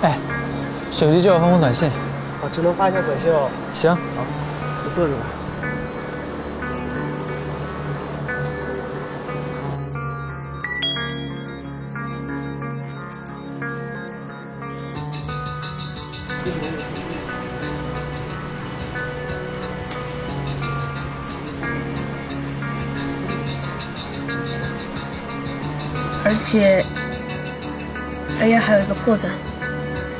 哎，手机借我发封短信。我只能发一下短信哦。行，好，你坐着吧。而且 AI 还有一个破绽。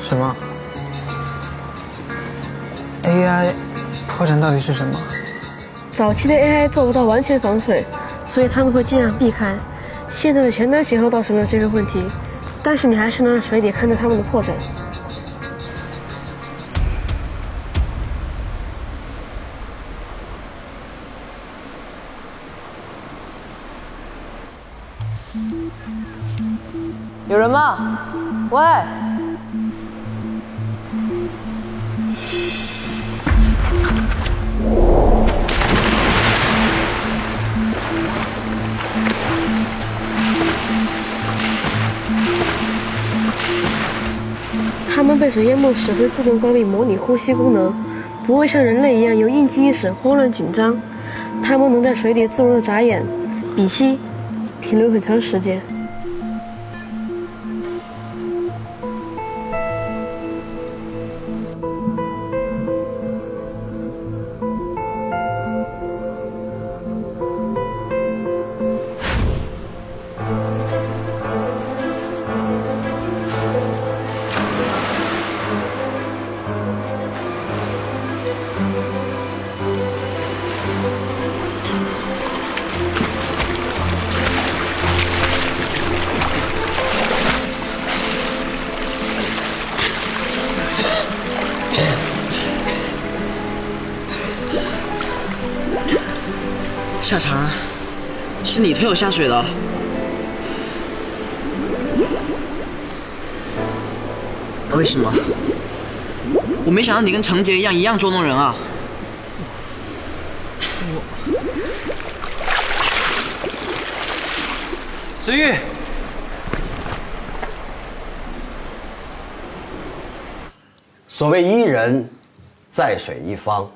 什么 ？AI 破绽到底是什么？早期的 AI 做不到完全防水，所以他们会尽量避开。现在的前端型号倒是没有这个问题，但是你还是能在水底看到他们的破绽。有人吗？喂！它们被水淹没时会自动关闭模拟呼吸功能，不会像人类一样有应激意识、慌乱紧张。它们能在水底自如的眨眼、屏息，停留很长时间。夏长，是你推我下水的。为什么？我没想到你跟程杰一样捉弄人啊！随玉，所谓伊人，在水一方。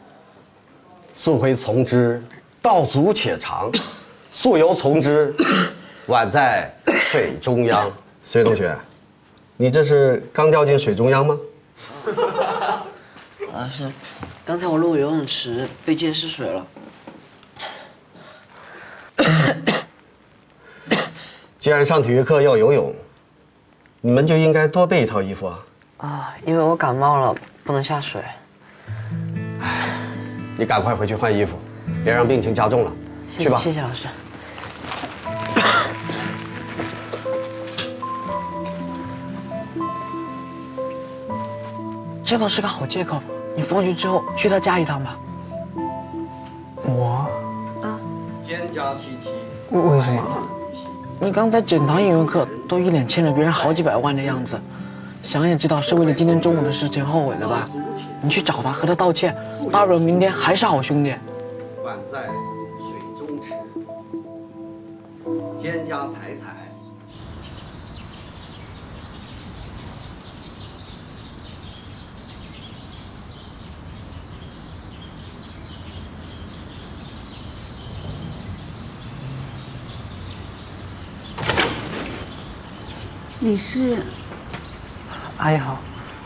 溯洄从之，道阻且长；溯游从之，宛在水中央。隋同学，你这是刚掉进水中央吗？是，刚才我路过游泳池被溅湿水了。既然上体育课要游泳，你们就应该多备一套衣服啊。因为我感冒了，不能下水。你赶快回去换衣服，别让病情加重了。去吧。谢谢老师。这倒是个好借口，你放学之后去他家一趟吧。我肩胛提起。为什么？你刚才整堂英文课都一脸欠了别人好几百万的样子，想也知道是为了今天中午的事情后悔的吧？你去找他和他道歉，大不了明天还是好兄弟。宛在水中池，蒹葭采采。你是？阿姨好，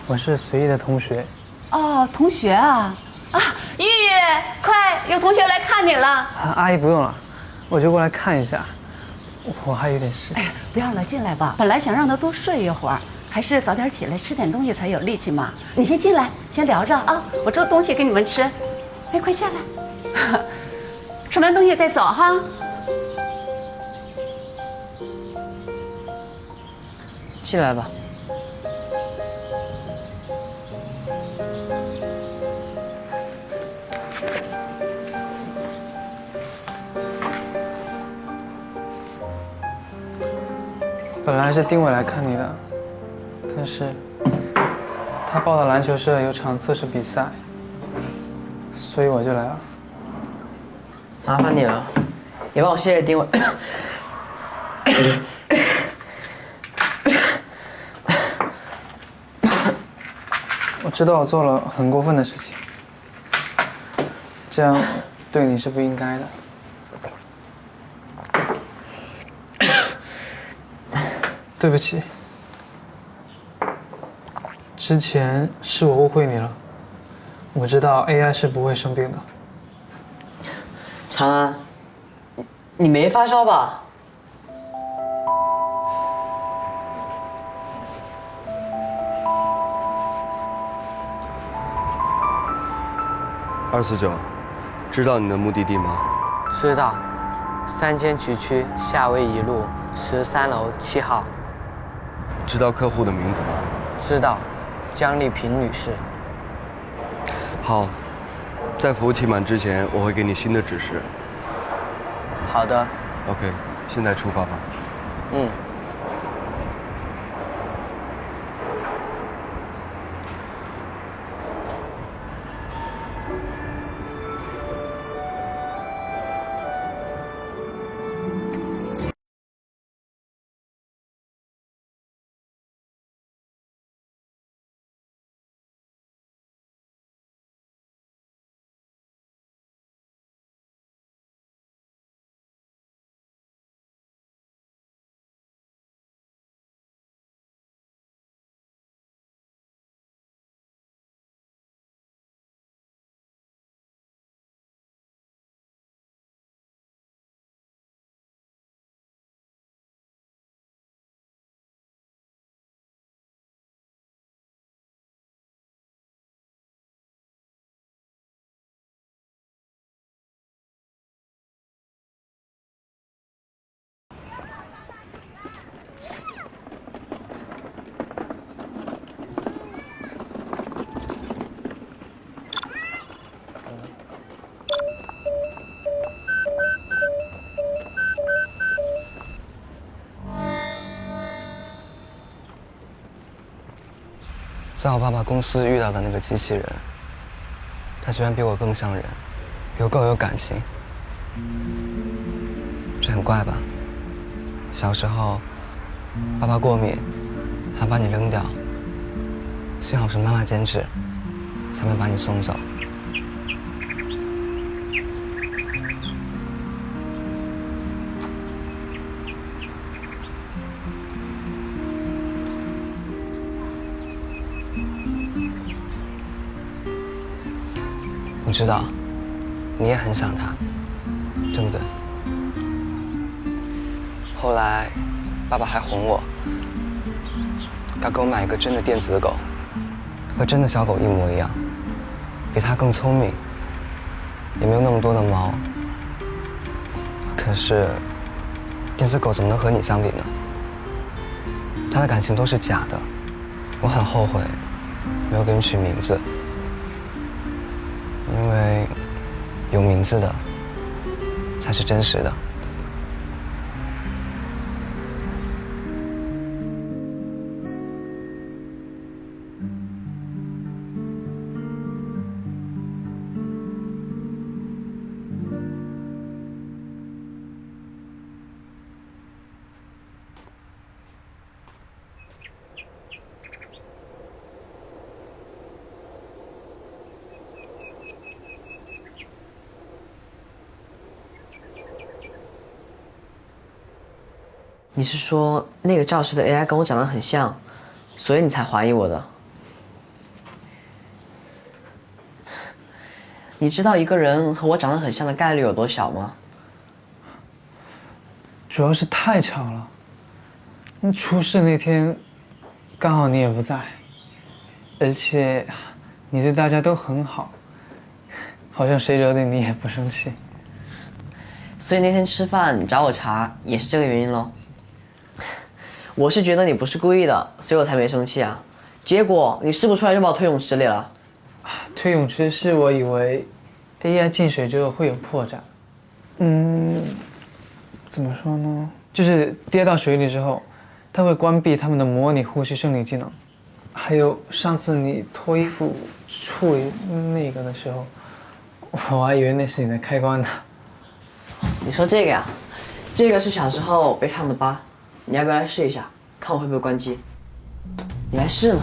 我是随意的同学。哦，同学啊！啊，玉玉，快，有同学来看你了。阿姨不用了，我就过来看一下，我还有点事。哎呀，不要了，进来吧。本来想让他多睡一会儿，还是早点起来吃点东西才有力气嘛。你先进来，先聊着啊，我做东西给你们吃。哎，快下来，吃完东西再走哈。进来吧。本来是丁伟来看你的，但是他报的篮球社有场测试比赛，所以我就来了。麻烦你了，也帮我谢谢丁伟。我知道我做了很过分的事情，这样对你是不应该的。对不起，之前是我误会你了。我知道 AI 是不会生病的。长安，你没发烧吧？249，知道你的目的地吗？知道，3间曲区夏威夷路13楼7号。知道客户的名字吗？知道，江丽萍女士。好，在服务期满之前，我会给你新的指示。好的。OK， 现在出发吧。嗯。在我爸爸公司遇到的那个机器人，他居然比我更像人，比我更有感情，这很怪吧？小时候，爸爸过敏，还把你扔掉，幸好是妈妈坚持，才没把你送走。我知道，你也很想他，对不对？后来，爸爸还哄我，要给我买一个真的电子狗，和真的小狗一模一样，比它更聪明，也没有那么多的毛。可是，电子狗怎么能和你相比呢？它的感情都是假的，我很后悔，没有给你取名字。因为有名字的才是真实的。你是说那个教室的 AI 跟我长得很像，所以你才怀疑我的？你知道一个人和我长得很像的概率有多小吗？主要是太巧了，那出事那天，刚好你也不在，而且你对大家都很好，好像谁惹你也不生气。所以那天吃饭你找我茬也是这个原因咯。我是觉得你不是故意的，所以我才没生气啊。结果你试不出来就把我推泳池里了。推泳池是我以为 AI 进水之后会有破绽，怎么说呢？就是跌到水里之后，它会关闭它们的模拟呼吸生理机能。还有上次你脱衣服处理那个的时候，我还以为那是你的开关呢。你说这个呀？这个是小时候被烫的疤，你要不要来试一下，看我会不会关机？你来试嘛。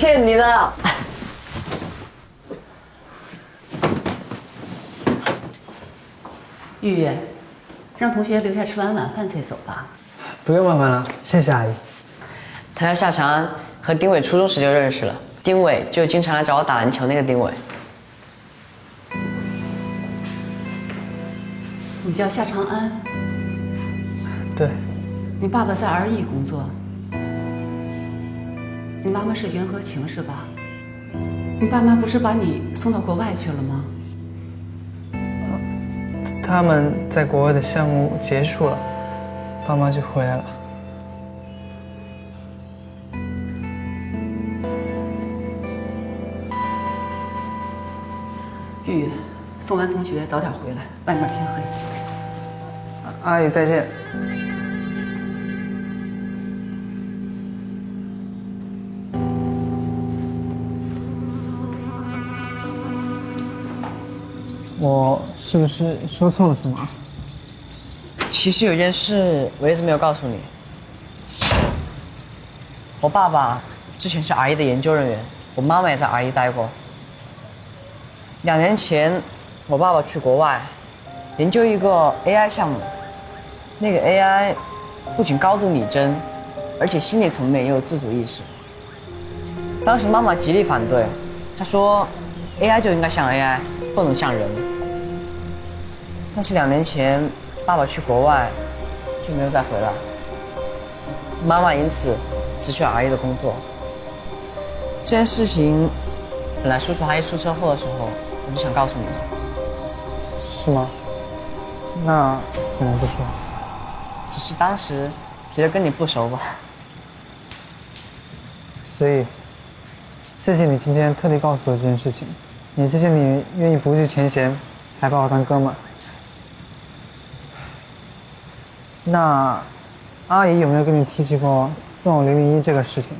骗你的。玉玉，让同学留下吃完晚饭再走吧。不用麻烦了，谢谢阿姨。他叫夏长安，和丁伟初中时就认识了。丁伟就经常来找我打篮球那个丁伟。你叫夏长安，对，你爸爸在RE工作，你妈妈是袁和晴是吧？你爸妈不是把你送到国外去了吗？他们在国外的项目结束了，爸妈就回来了。玉玉，送完同学早点回来，外面天黑。阿姨再见。我是不是说错了什么？其实有件事我一直没有告诉你。我爸爸之前是RE的研究人员，我妈妈也在RE待过。2年前，我爸爸去国外研究一个 AI 项目，那个 AI 不仅高度拟真，而且心理层面也有自主意识。当时妈妈极力反对，她说 AI 就应该像 AI， 不能像人。但是2年前爸爸去国外就没有再回来，妈妈因此辞去了RE的工作。这件事情本来叔叔阿姨出车祸的时候我就想告诉你们。是吗？那怎么不说？只是当时觉得跟你不熟吧。所以，谢谢你今天特地告诉我这件事情，也谢谢你愿意不计前嫌，还把我当哥们儿。那阿姨有没有跟你提起过送001这个事情？